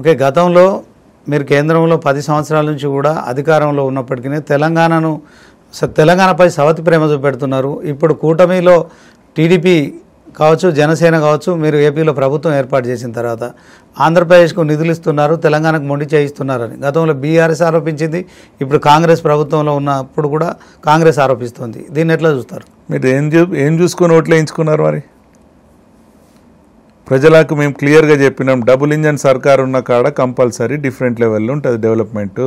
Okay, గతంలో మీరు కేంద్రంలో 10 సంవత్సరాల నుంచి కూడా అధికారంలో ఉన్నప్పటికీ తెలంగాణపై సవతి ప్రేమ చూపెడుతున్నారు. ఇప్పుడు కూటమిలో టీడీపీ కావచ్చు, జనసేన కావచ్చు, మీరు ఏపీలో ప్రభుత్వం ఏర్పాటు చేసిన తర్వాత ఆంధ్రప్రదేశ్కు నిధులు ఇస్తున్నారు, తెలంగాణకు మొండి చేయిస్తున్నారని గతంలో బీఆర్ఎస్ ఆరోపించింది. ఇప్పుడు కాంగ్రెస్ ప్రభుత్వంలో ఉన్నప్పుడు కూడా కాంగ్రెస్ ఆరోపిస్తుంది. దీన్ని ఎట్లా చూస్తారు? మీరు ఏం చూసుకొని ఓట్లు వేయించుకున్నారు? మరి ప్రజలకు మేము క్లియర్గా చెప్పినాం, డబుల్ ఇంజన్ సర్కార్ ఉన్న కాడ కంపల్సరీ డిఫరెంట్ లెవెల్లో ఉంటుంది డెవలప్మెంటు.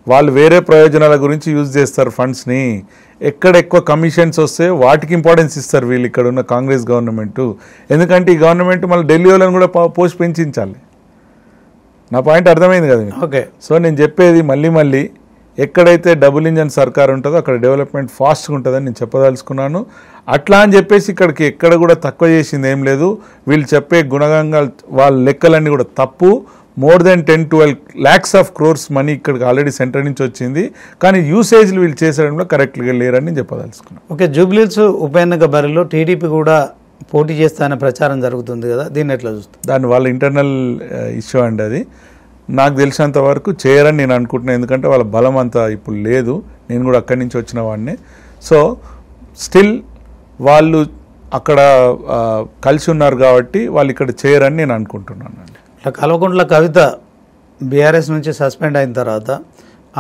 వాళ్ళు వేరే ప్రయోజనాల గురించి యూజ్ చేస్తారు ఫండ్స్ని. ఎక్కడ ఎక్కువ కమిషన్స్ వస్తే వాటికి ఇంపార్టెన్స్ ఇస్తారు వీళ్ళు ఇక్కడ ఉన్న కాంగ్రెస్ గవర్నమెంటు. ఎందుకంటే ఈ గవర్నమెంట్ మళ్ళీ ఢిల్లీ వాళ్ళని కూడా పోస్ట్ పెంచాలి. నా పాయింట్ అర్థమైంది కదా మీకు? ఓకే. సో నేను చెప్పేది మళ్ళీ ఎక్కడైతే డబుల్ ఇంజన్ సర్కార్ ఉంటుందో అక్కడ డెవలప్మెంట్ ఫాస్ట్గా ఉంటుందని నేను చెప్పదలుచుకున్నాను. అట్లా అని చెప్పేసి ఇక్కడికి ఎక్కడ కూడా తక్కువ చేసింది ఏం లేదు. వీళ్ళు చెప్పే గుణగంగా వాళ్ళ లెక్కలన్నీ కూడా తప్పు. More than 10-12 lakhs of crores money ఇక్కడికి ఆల్రెడీ సెంటర్ నుంచి వచ్చింది. కానీ యూసేజ్లు వీళ్ళు చేసేయడంలో కరెక్ట్గా లేరని నేను చెప్పదలుచుకున్నాను. ఓకే, జూబ్లీహిల్స్ ఉప ఎన్నిక బరిలో టీడీపీ కూడా పోటీ చేస్తానే ప్రచారం జరుగుతుంది కదా, దీన్ని ఎట్లా చూస్తారు? దాని వాళ్ళ ఇంటర్నల్ ఇష్యూ అండి అది. నాకు తెలిసినంత వరకు చేయరని నేను అనుకుంటున్నాను. ఎందుకంటే వాళ్ళ బలం అంతా ఇప్పుడు లేదు. నేను కూడా అక్కడి నుంచి వచ్చిన వాడిని. సో స్టిల్ వాళ్ళు అక్కడ కలిసి ఉన్నారు కాబట్టి వాళ్ళు ఇక్కడ చేయరని నేను అనుకుంటున్నాను అండి. కల్వకుంట్ల కవిత బీఆర్ఎస్ నుంచి సస్పెండ్ అయిన తర్వాత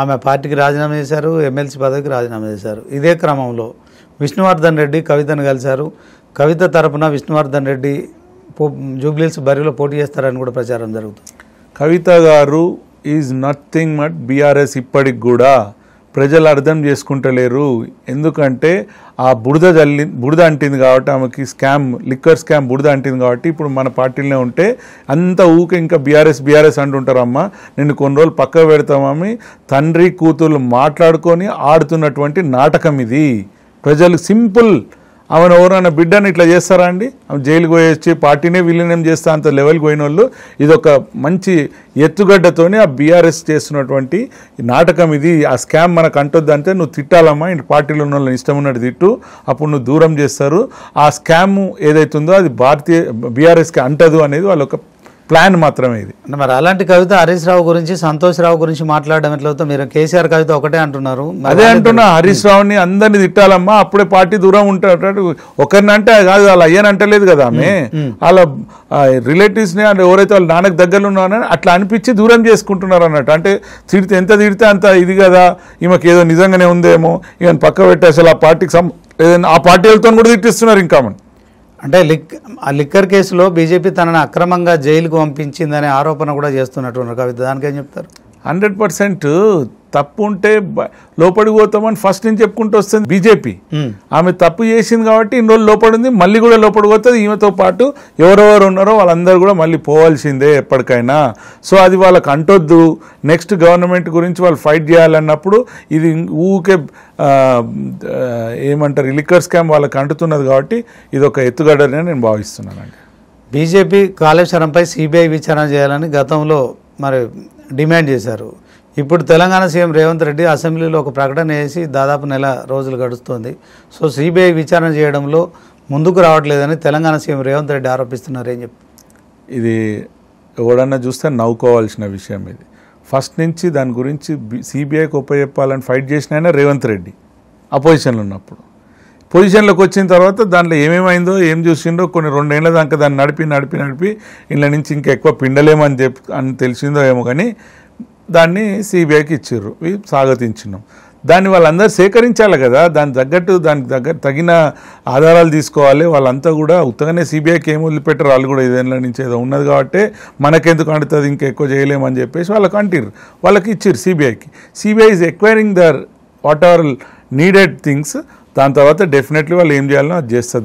ఆమె పార్టీకి రాజీనామా చేశారు, ఎమ్మెల్సీ పదవికి రాజీనామా చేశారు. ఇదే క్రమంలో విష్ణువర్ధన్ రెడ్డి కవితను కలిశారు. కవిత తరపున విష్ణువర్ధన్ రెడ్డి జూబ్లీహిల్స్ బరిలో పోటీ చేస్తారని కూడా ప్రచారం జరుగుతుంది. కవిత గారు ఈజ్ నథింగ్ బట్ బీఆర్ఎస్. ఇప్పటికి కూడా ప్రజలు అర్థం చేసుకుంటలేరు. ఎందుకంటే ఆ బురద అంటింది కాబట్టి, ఆమెకి లిక్కర్ స్కామ్ బురద అంటింది కాబట్టి ఇప్పుడు మన పార్టీలోనే ఉంటే అంత ఊకే ఇంకా బీఆర్ఎస్ అంటుంటారమ్మా. నిన్ను కొన్ని రోజులు పక్క పెడతామని తండ్రి కూతుర్లు మాట్లాడుకొని ఆడుతున్నటువంటి నాటకం ఇది. ప్రజలు సింపుల్, ఆమెను ఎవరైనా బిడ్డని ఇట్లా చేస్తారా అండి? ఆమె జైలుకి పోయేసి పార్టీనే విలీనం చేస్తా అంత లెవెల్కి పోయిన వాళ్ళు. ఇది ఒక మంచి ఎత్తుగడ్డతోనే ఆ బీఆర్ఎస్ చేస్తున్నటువంటి నాటకం ఇది. ఆ స్కామ్ మనకు అంటొద్దంటే నువ్వు తిట్టాలమ్మా, ఇంటి పార్టీలో ఉన్న వాళ్ళని ఇష్టం ఉన్నట్టు తిట్టు, అప్పుడు నువ్వు దూరం చేస్తారు. ఆ స్కామ్ ఏదైతుందో అది బీఆర్ఎస్కి అంటదు అనేది వాళ్ళ ఒక ప్లాన్ మాత్రమే ఇది. మరి అలాంటి కవిత హరీష్ రావు గురించి, సంతోష్ రావు గురించి మాట్లాడడం ఎట్లవుతా? మీరు కేసీఆర్ కవిత ఒకటే అంటున్నారు. అదే అంటున్నా, హరీష్ రావుని అందరినీ తిట్టాలమ్మా, అప్పుడే పార్టీ దూరం ఉంటాడు. ఒకరిని అంటే కాదు, వాళ్ళ అయ్యని అంటలేదు కదా ఆమె, వాళ్ళ రిలేటివ్స్ని అంటే ఎవరైతే వాళ్ళ నాన్నకు దగ్గరలో ఉన్నారని అట్లా అనిపించి దూరం చేసుకుంటున్నారు అన్నట్టు. అంటే ఎంత తిడితే అంత ఇది కదా, ఈమెకి ఏదో నిజంగానే ఉందేమో ఇక పక్క పెట్టి అసలు ఆ పార్టీకి ఆ పార్టీలతో కూడా తిట్టిస్తున్నారు ఇంకా. అంటే లిక్కర్ కేసులో బీజేపీ తనని అక్రమంగా జైలుకు పంపించిందనే ఆరోపణ కూడా చేస్తున్నట్టు కవిత, దానికేం చెప్తారు? 100% తప్పు ఉంటే లోపలికి పోతామని ఫస్ట్ నుంచి చెప్పుకుంటూ వస్తుంది బీజేపీ. ఆమె తప్పు చేసింది కాబట్టి ఇన్ని రోజులు లోపడింది, మళ్ళీ కూడా లోపలికి పోతుంది. ఈమెతో పాటు ఎవరెవరు ఉన్నారో వాళ్ళందరూ కూడా మళ్ళీ పోవాల్సిందే ఎప్పటికైనా. సో అది వాళ్ళకి అంటొద్దు. నెక్స్ట్ గవర్నమెంట్ గురించి వాళ్ళు ఫైట్ చేయాలన్నప్పుడు ఇది ఊకే ఏమంటారు లిక్కర్ స్కామ్ వాళ్ళకి అంటుతున్నది కాబట్టి ఇది ఒక ఎత్తుగడనే నేను భావిస్తున్నానండి. బీజేపీ కాళేశ్వరంపై సిబిఐ విచారణ చేయాలని గతంలో మరి డిమాండ్ చేశారు. ఇప్పుడు తెలంగాణ సీఎం రేవంత్ రెడ్డి అసెంబ్లీలో ఒక ప్రకటన చేసి దాదాపు నెల రోజులు గడుస్తుంది. సో సిబిఐ విచారణ చేయడంలో ముందుకు రావట్లేదని తెలంగాణ సీఎం రేవంత్ రెడ్డి ఆరోపిస్తున్నారు. ఏం చెప్తారు? ఇది ఎవడన్నా చూస్తే నవ్వుకోవాల్సిన విషయం. ఇది ఫస్ట్ నుంచి దాని గురించి సిబిఐకి ఉపయోగపాలని ఫైట్ చేసిన ఆయన రేవంత్ రెడ్డి అపోజిషన్లో ఉన్నప్పుడు. పొజిషన్లోకి వచ్చిన తర్వాత దాంట్లో ఏమేమైందో ఏం చూసిండో కొన్ని 2 ఏళ్ల దాకా దాన్ని నడిపి ఇళ్ళ నుంచి ఇంకా ఎక్కువ పిండలేమని అని తెలిసిందో ఏమో, కానీ దాన్ని సిబిఐకి ఇచ్చిర్రు, స్వాగతించినాం. దాన్ని వాళ్ళందరూ సేకరించాలి కదా, దానికి తగిన ఆధారాలు తీసుకోవాలి. వాళ్ళంతా కూడా ఉత్తగానే సిబిఐకి ఏం వదిలిపెట్టారు, వాళ్ళు కూడా 5 ఏళ్ళ నుంచి ఏదో ఉన్నది కాబట్టి మనకెందుకు అంటుతుంది, ఇంకా ఎక్కువ చేయలేమని చెప్పేసి వాళ్ళకి అంటారు, వాళ్ళకి ఇచ్చిర్రు సిబిఐకి. CBI is acquiring what are needed things. దాని తర్వాత డెఫినెట్లీ వాళ్ళు ఏం చేయాలో అది చేస్తారు.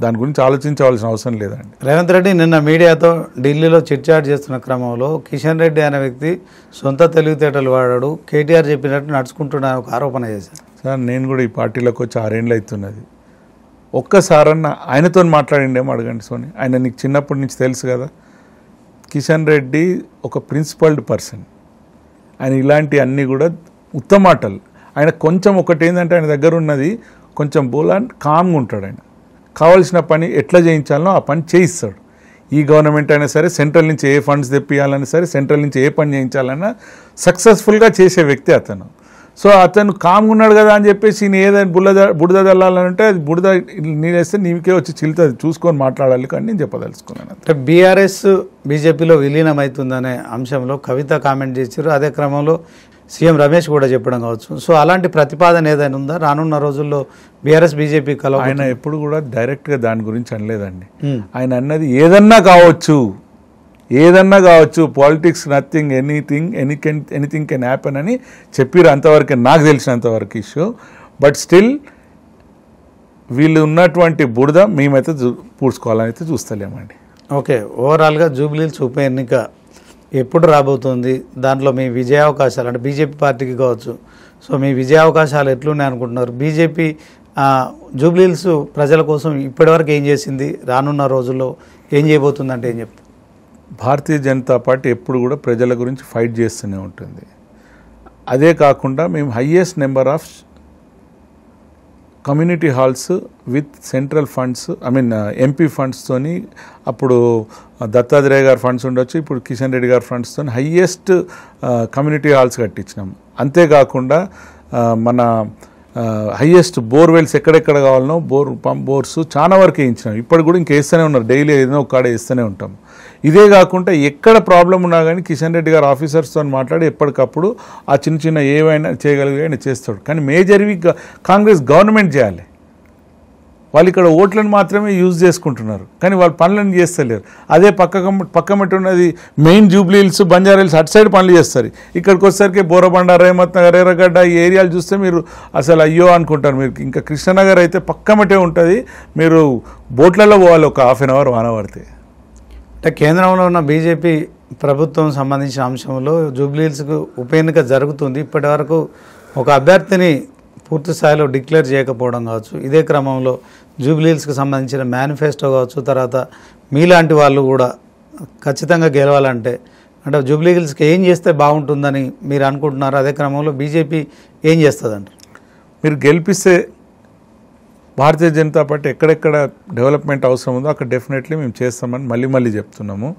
దాని గురించి ఆలోచించవలసిన అవసరం లేదండి. రేవంత్ రెడ్డి నిన్న మీడియాతో ఢిల్లీలో చిట్చాట్ చేస్తున్న క్రమంలో కిషన్ రెడ్డి అనే వ్యక్తి సొంత తెలివితేటలు వాడాడు, కేటీఆర్ చెప్పినట్టు నడుచుకుంటున్న ఒక ఆరోపణ చేశారు. సార్ నేను కూడా ఈ పార్టీలోకి వచ్చి 6 ఏళ్ళు అవుతున్నది. ఒక్కసారన్న ఆయనతో మాట్లాడిండేమో అడగండి సోని. ఆయన నీకు చిన్నప్పటి నుంచి తెలుసు కదా. కిషన్ రెడ్డి ఒక ప్రిన్సిపల్డ్ పర్సన్. ఆయన ఇలాంటి అన్నీ కూడా ఉత్తమ మాటలు. ఆయన కొంచెం ఒకటి ఏంటంటే ఆయన దగ్గర ఉన్నది కొంచెం కామ్గా ఉంటాడు. ఆయన కావాల్సిన పని ఎట్లా చేయించాలో ఆ పని చేయిస్తాడు. ఈ గవర్నమెంట్ అయినా సరే సెంట్రల్ నుంచి ఏ ఫండ్స్ తెప్పియాలన్నా సరే సెంట్రల్ నుంచి ఏ పని చేయించాలన్నా సక్సెస్ఫుల్గా చేసే వ్యక్తి అతను. సో అతను కామ్గా ఉన్నాడు కదా అని చెప్పేసి నేను ఏదైనా బుడద చల్లాలంటే అది బుడద నీళ్ళేస్తే నీకే వచ్చి చిల్లుతుంది, చూసుకొని మాట్లాడాలి కానీ నేను చెప్పదలుచుకున్నాను. అంటే బీఆర్ఎస్ బీజేపీలో విలీనం అవుతుందనే అంశంలో కవిత కామెంట్ చేశారు. అదే క్రమంలో సీఎం రమేష్ కూడా చెప్పడం కావచ్చు. సో అలాంటి ప్రతిపాదన ఏదైనా ఉందా రానున్న రోజుల్లో బీఆర్ఎస్ బీజేపీ కలవ? ఆయన ఎప్పుడు కూడా డైరెక్ట్గా దాని గురించి అనలేదండి. ఆయన అన్నది ఏదన్నా కావచ్చు, politics nothing anything can happen అని చెప్పారు. అంతవరకు నాకు తెలిసినంతవరకు ఇష్యూ. బట్ స్టిల్ వీళ్ళు ఉన్నటువంటి బురద మేమైతే పూడ్చుకోవాలని అయితే చూస్తలేమండి. ఓకే, ఓవరాల్గా జూబ్లీహిల్స్ ఉప ఎన్నిక ఎప్పుడు రాబోతుంది, దాంట్లో మీ విజయావకాశాలు అంటే బీజేపీ పార్టీకి కావచ్చు, సో మీ విజయావకాశాలు ఎట్లున్నాయి అనుకుంటున్నారు? బీజేపీ జూబ్లీహిల్స్ ప్రజల కోసం ఇప్పటివరకు ఏం చేసింది, రానున్న రోజుల్లో ఏం చేయబోతుంది అంటే ఏం చెప్తారు? భారతీయ జనతా పార్టీ ఎప్పుడు కూడా ప్రజల గురించి ఫైట్ చేస్తూనే ఉంటుంది. అదే కాకుండా మేము highest number of community halls with central funds MP ఫండ్స్తోని, అప్పుడు దత్తాత్రేయ గారి ఫండ్స్ ఉండొచ్చు, ఇప్పుడు కిషన్ రెడ్డి గారి ఫండ్స్తో హయ్యెస్ట్ కమ్యూనిటీ హాల్స్ కట్టించినాం. అంతేకాకుండా మన హయ్యెస్ట్ బోర్వెల్స్ ఎక్కడెక్కడ కావాలనో బోర్స్ చాలా వరకు వేయించినాం. ఇప్పుడు కూడా ఇంకా వేస్తూనే ఉన్నారు, డైలీ ఏదైనా ఒక కాడ వేస్తూనే ఉంటాం. ఇదే కాకుండా ఎక్కడ ప్రాబ్లం ఉన్నా కానీ కిషన్ రెడ్డి గారు ఆఫీసర్స్తో మాట్లాడి ఎప్పటికప్పుడు ఆ చిన్న ఏవైనా చేయగలిగే ఆయన చేస్తాడు. కానీ మేజర్వి కాంగ్రెస్ గవర్నమెంట్ చేయాలి. వాళ్ళు ఇక్కడ ఓట్లను మాత్రమే యూజ్ చేసుకుంటున్నారు, కానీ వాళ్ళు పనులను చేస్తలేరు. అదే పక్కమట్టి ఉన్నది మెయిన్ జూబ్లీహిల్స్, బంజారాహిల్స్ అటు సైడ్ పనులు చేస్తారు. ఇక్కడికి వచ్చేసరికి బోరబండ, రేమత్ నగర్, ఎర్రగడ్డ ఈ ఏరియాలు చూస్తే మీరు అసలు అయ్యో అనుకుంటారు. మీరు ఇంకా కృష్ణనగర్ అయితే పక్కమటే ఉంటుంది, మీరు బోట్లలో పోవాలి ఒక హాఫ్ అన్ అవర్ 1 అవర్. అంటే కేంద్రంలో ఉన్న బీజేపీ ప్రభుత్వం సంబంధించిన అంశంలో జూబ్లీహిల్స్కు ఉప ఎన్నిక జరుగుతుంది. ఇప్పటి వరకు ఒక అభ్యర్థిని పూర్తి స్థాయిలో డిక్లేర్ చేయకపోవడం కావచ్చు, ఇదే క్రమంలో జూబ్లీహిల్స్కి సంబంధించిన మేనిఫెస్టో కావచ్చు, తర్వాత మీలాంటి వాళ్ళు కూడా ఖచ్చితంగా గెలవాలంటే అంటే జూబ్లీహిల్స్కి ఏం చేస్తే బాగుంటుందని మీరు అనుకుంటున్నారు? అదే క్రమంలో బీజేపీ ఏం చేస్తుందంట? మీరు గెలిపిస్తే భారతీయ జనతా పార్టీ ఎక్కడెక్కడ డెవలప్మెంట్ అవసరం ఉందో అక్కడ డెఫినెట్లీ మేము చేస్తామని మళ్ళీ చెప్తున్నాము.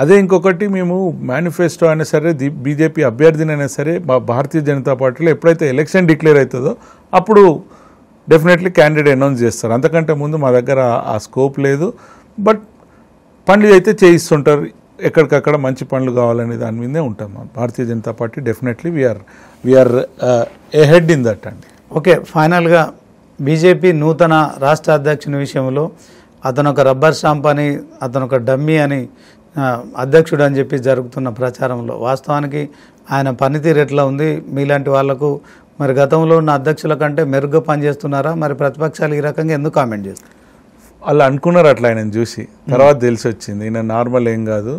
అదే ఇంకొకటి, మేము మేనిఫెస్టో అయినా సరే బీజేపీ అభ్యర్థినైనా సరే భారతీయ జనతా పార్టీలో ఎప్పుడైతే ఎలక్షన్ డిక్లేర్ అవుతుందో అప్పుడు డెఫినెట్లీ క్యాండిడేట్ అనౌన్స్ చేస్తారు. అంతకంటే ముందు మా దగ్గర ఆ స్కోప్ లేదు. బట్ పనులు అయితే చేయిస్తుంటారు, ఎక్కడికక్కడ మంచి పనులు కావాలనే దాని మీదే ఉంటాం. Bharatiya Janata Party definitely we're ahead in that అండి. ఓకే, ఫైనల్గా బీజేపీ నూతన రాష్ట్ర అధ్యక్షుని విషయంలో అతను ఒక రబ్బర్ స్టాంప్ అని, అతను ఒక డమ్మీ అని, అధ్యక్షుడు అని చెప్పి జరుగుతున్న ప్రచారంలో వాస్తవానికి ఆయన పనితీరు ఎట్లా ఉంది? మీలాంటి వాళ్లకు మరి గతంలో ఉన్న అధ్యక్షుల కంటే మెరుగ్గా పనిచేస్తున్నారా? మరి ప్రతిపక్షాలు ఈ రకంగా ఎందుకు కామెంట్ చేస్తారు? వాళ్ళు అనుకున్నారు అట్లా ఆయన చూసి, తర్వాత తెలిసి వచ్చింది ఈయన నార్మల్ ఏం కాదు.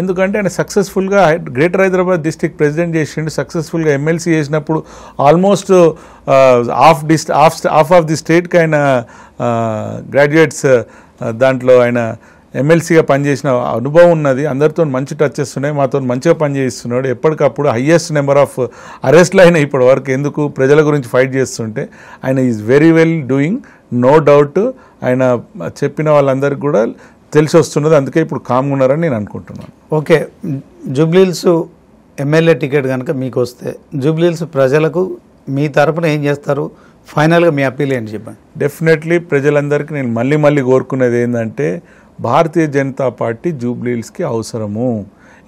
ఎందుకంటే ఆయన సక్సెస్ఫుల్గా గ్రేటర్ హైదరాబాద్ డిస్ట్రిక్ట్ ప్రెసిడెంట్ చేసిండు, సక్సెస్ఫుల్గా ఎమ్మెల్సీ చేసినప్పుడు ఆల్మోస్ట్ హాఫ్ ఆఫ్ ది స్టేట్కి ఆయన గ్రాడ్యుయేట్స్ దాంట్లో ఆయన ఎమ్మెల్సీగా పనిచేసిన అనుభవం ఉన్నది. అందరితో మంచి టచెస్ ఉన్నాయి, మాతో మంచిగా పనిచేస్తున్నాడు. ఎప్పటికప్పుడు హయ్యెస్ట్ నెంబర్ ఆఫ్ అరెస్ట్లు అయినా ఇప్పటి వరకు. ఎందుకు? ప్రజల గురించి ఫైట్ చేస్తుంటే ఆయన is very well doing, no doubt. ఆయన చెప్పిన వాళ్ళందరికీ కూడా తెలిసి వస్తున్నది, అందుకే ఇప్పుడు కామ్గా ఉన్నారని నేను అనుకుంటున్నాను. ఓకే, జూబ్లీహిల్స్ ఎమ్మెల్యే టికెట్ కనుక మీకు వస్తే జూబ్లీహిల్స్ ప్రజలకు మీ తరపున ఏం చేస్తారు? ఫైనల్గా మీ అప్పీల్ ఏంటి చెప్పండి. డెఫినెట్లీ ప్రజలందరికీ నేను మళ్ళీ కోరుకునేది ఏంటంటే భారతీయ జనతా పార్టీ జూబ్లీహిల్స్కి అవసరము.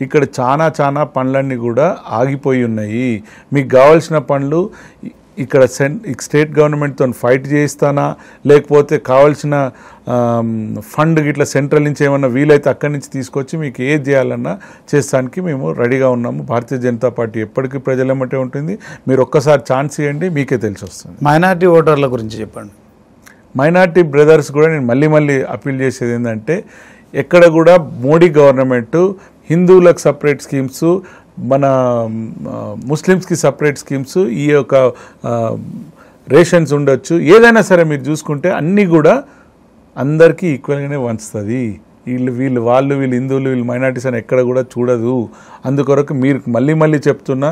ఇక్కడ చాలా పనులన్నీ కూడా ఆగిపోయి ఉన్నాయి. మీకు కావాల్సిన పనులు ఇక్కడ స్టేట్ గవర్నమెంట్తో ఫైట్ చేయిస్తానా, లేకపోతే కావాల్సిన ఫండ్ ఇట్లా సెంట్రల్ నుంచి ఏమన్నా వీలైతే అక్కడి నుంచి తీసుకొచ్చి మీకు ఏది చేయాలన్నా చేస్తానికి మేము రెడీగా ఉన్నాము. భారతీయ జనతా పార్టీ ఎప్పటికీ ప్రజలెమ్మటే ఉంటుంది. మీరు ఒక్కసారి ఛాన్స్ ఇవ్వండి, మీకే తెలిసి వస్తుంది. మైనారిటీ ఓటర్ల గురించి చెప్పండి. మైనారిటీ బ్రదర్స్ కూడా నేను మళ్ళీ అప్పీల్ చేసేది ఏంటంటే, ఎక్కడ కూడా మోడీ గవర్నమెంట్ హిందువులకు సపరేట్ స్కీమ్స్, మన ముస్లిమ్స్కి సపరేట్ స్కీమ్స్, ఈ యొక్క రేషన్స్ ఉండొచ్చు, ఏదైనా సరే మీరు చూసుకుంటే అన్నీ కూడా అందరికీ ఈక్వల్గానే వంచుతుంది. వీళ్ళు హిందువులు వీళ్ళు మైనారిటీస్ అని ఎక్కడ కూడా చూడదు. అందుకొరకు మీరు మళ్ళీ చెప్తున్నా,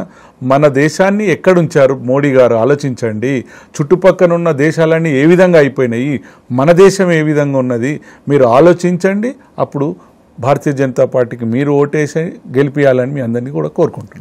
మన దేశాన్ని ఎక్కడుంచారు మోడీ గారు ఆలోచించండి. చుట్టుపక్కల ఉన్న దేశాలన్నీ ఏ విధంగా అయిపోయినాయి, మన దేశం ఏ విధంగా ఉన్నది మీరు ఆలోచించండి. అప్పుడు భారతీయ జనతా పార్టీకి మీరు ఓటేసి గెలిపియాలని మీ అందరినీ కూడా కోరుకుంటున్నాను.